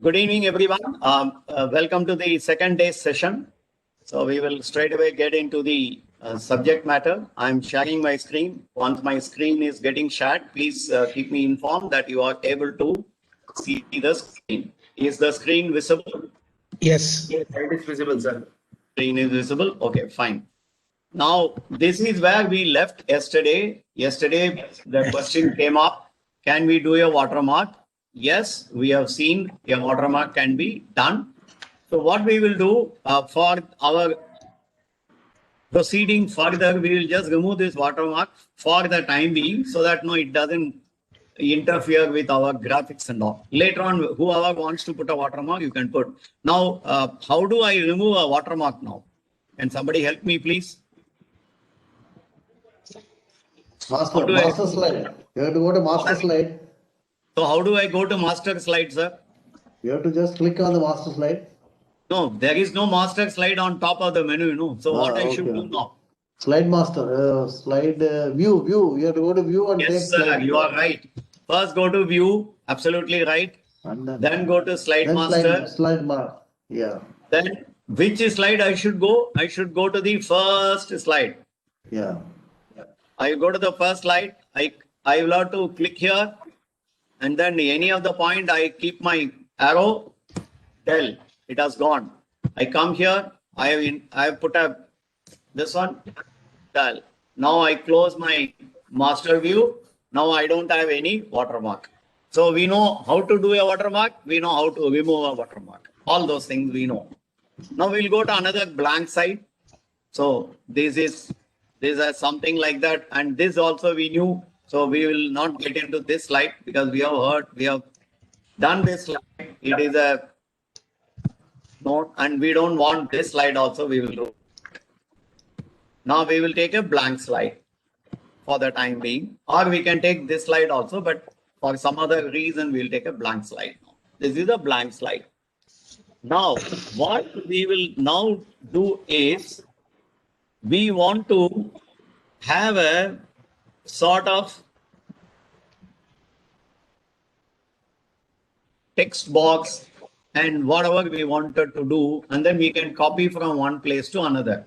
Good evening, everyone. Welcome to the second day's session. So we will straight away get into the subject matter. I'm sharing my screen. Once my screen is getting shared, please keep me informed that you are able to see the screen. Is the screen visible? Yes. Yes, it is visible, sir. Screen is visible. Okay, fine. Now, this is where we left yesterday. Yesterday, the question came up, can we do a watermark? Yes, we have seen a watermark can be done. So what we will do for our proceeding further, we will just remove this watermark for the time being so that no, it doesn't interfere with our graphics and all. Later on, whoever wants to put a watermark, you can put. Now, how do I remove a watermark now? Can somebody help me, please? Master slide. You have to go to master slide. So how do I go to master slide, sir? You have to just click on the master slide. No, there is no master slide on top of the menu, you know. So what I should do now? Slide master, view. You have to go to view and take Yes, sir, slide. you are right. First go to view, absolutely right. And Then go to slide master. Slide mark. Yeah. Then which slide I should go? I should go to the first slide. Yeah. I go to the first slide. I will have to click here, and then any of the point I keep my arrow. Tell it has gone. I come here. I have put this one. Tell. Now I close my master view. Now I don't have any watermark. So we know how to do a watermark. We know how to remove a watermark. All those things we know. Now we'll go to another blank side. So this is something like that, and this also we knew. So we will not get into this slide because we have done this slide. It is a note, and we don't want this slide also. We will do. Now we will take a blank slide for the time being, or we can take this slide also, but for some other reason we'll take a blank slide. This is a blank slide. Now what we will now do is we want to have a sort of text box and whatever we wanted to do, and then we can copy from one place to another.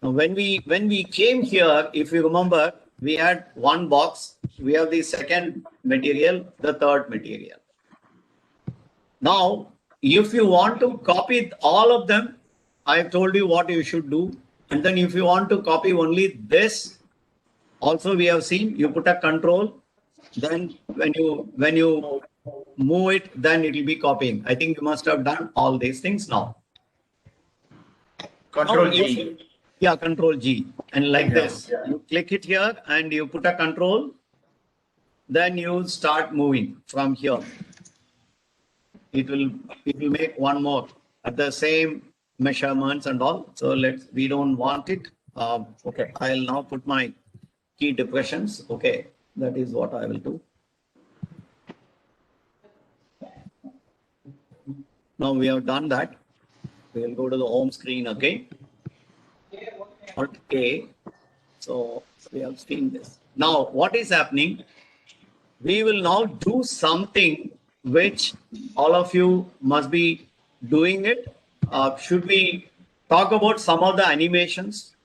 Now, when we came here, if you remember, we had one box, we have the second material, the third material. Now, if you want to copy all of them, I have told you what you should do. And then if you want to copy only this, also we have seen, you put a control, then when you move it, then it will be copying. I think you must have done all these things now. Control G. Yeah, control G. And like this, you click it here and you put a control, then you start moving from here. It will make one more at the same measurements and all. So we don't want it. Okay, I'll now put my key depressions. Okay, that is what I will do. Now we have done that. We will go to the home screen again. Okay, so we have seen this. Now what is happening? We will now do something which all of you must be doing it. Should we talk about some of the animations?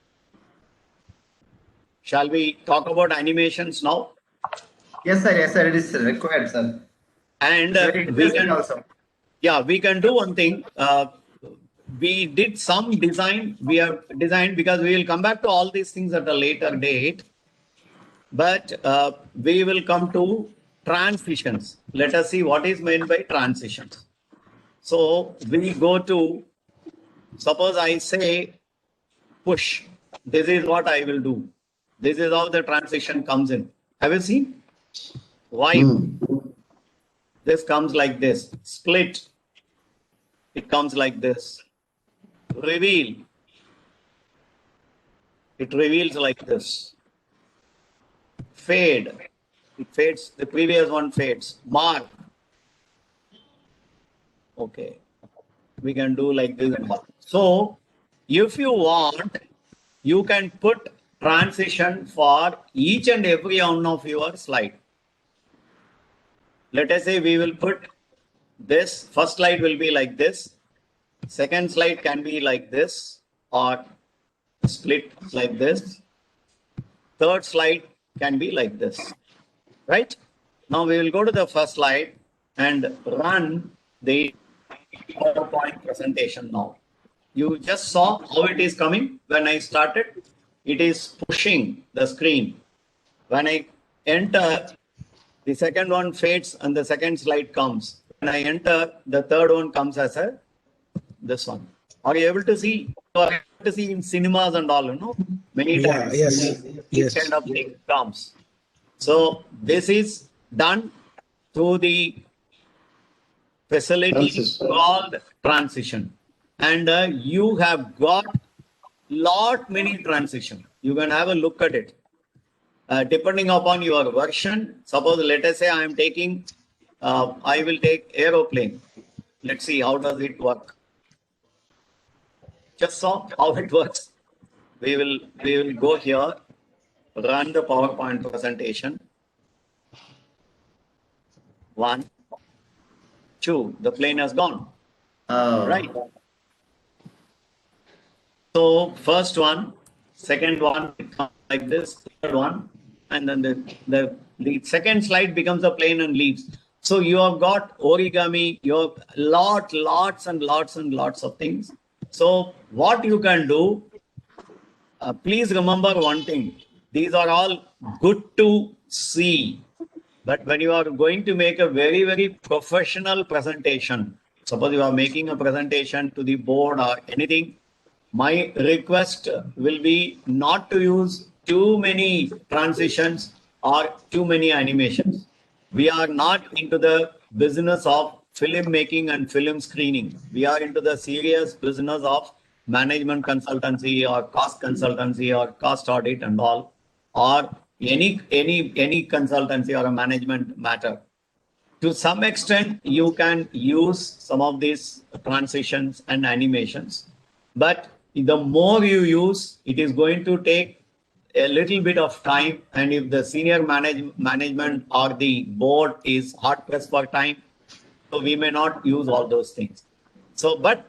Shall we talk about animations now? Yes, sir. Yes, sir. It is required, sir. And we can also. Yeah, we can do one thing. We did some design. We have designed because we will come back to all these things at a later date. But we will come to transitions. Let us see what is meant by transitions. So we go to, suppose I say push. This is what I will do. This is how the transition comes in. Have you seen? Why? This comes like this. Split. It comes like this. Reveal. It reveals like this. Fade. It fades. The previous one fades. Mark. Okay. We can do like this. So, if you want, you can put transition for each and every one of your slide. Let us say we will put this first slide will be like this. Second slide can be like this or split like this. Third slide can be like this, right? Now we will go to the first slide and run the PowerPoint presentation now. You just saw how it is coming when I started. It is pushing the screen. When I enter, the second one fades and the second slide comes. When I enter, the third one comes as this one. Are you able to see? You are able to see in cinemas and all, many times. This kind of thing comes. So this is done through the facility called transition. And you have got many transition. You can have a look at it. Depending upon your version, suppose let us say I am taking, I will take aeroplane. Let's see how does it work. Just saw how it works. We will go here, run the PowerPoint presentation. 1, 2, the plane has gone. Right. So first one, second one like this, third one, and then the second slide becomes a plane and leaves. So you have got origami, you have lots and lots of things. So what you can do, please remember one thing. These are all good to see. But when you are going to make a very, very professional presentation, suppose you are making a presentation to the board or anything, my request will be not to use too many transitions or too many animations. We are not into the business of film making and film screening. We are into the serious business of management consultancy or cost consultancy or cost audit and all, or any consultancy or a management matter. To some extent, you can use some of these transitions and animations, but the more you use, it is going to take a little bit of time. And if the senior management or the board is hard pressed for time, so we may not use all those things. So, but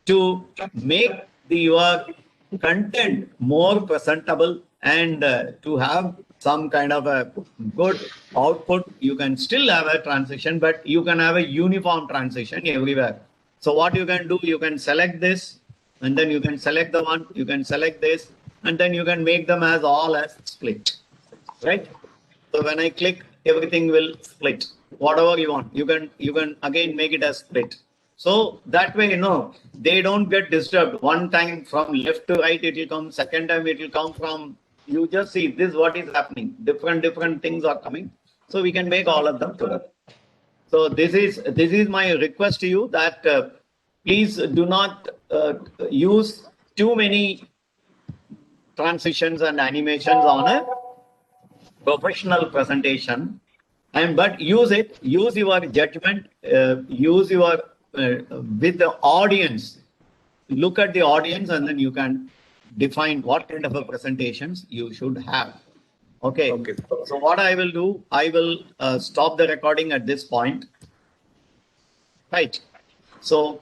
to make your content more presentable and to have some kind of a good output, you can still have a transition, but you can have a uniform transition everywhere. So what you can do, you can select this, and then you can select the one, you can select this, and then you can make them as all as split, right? So when I click, everything will split. Whatever you want, you can again make it as split. So that way, they don't get disturbed. One time from left to right, it will come. Second time, it will come from, you just see this, what is happening. Different things are coming. So we can make all of them together. So this is my request to you that please do not use too many transitions and animations on a professional presentation, but use your judgment, use your with the audience. Look at the audience, and then you can define what kind of a presentations you should have. Okay. So what I will do, I will stop the recording at this point. Right. So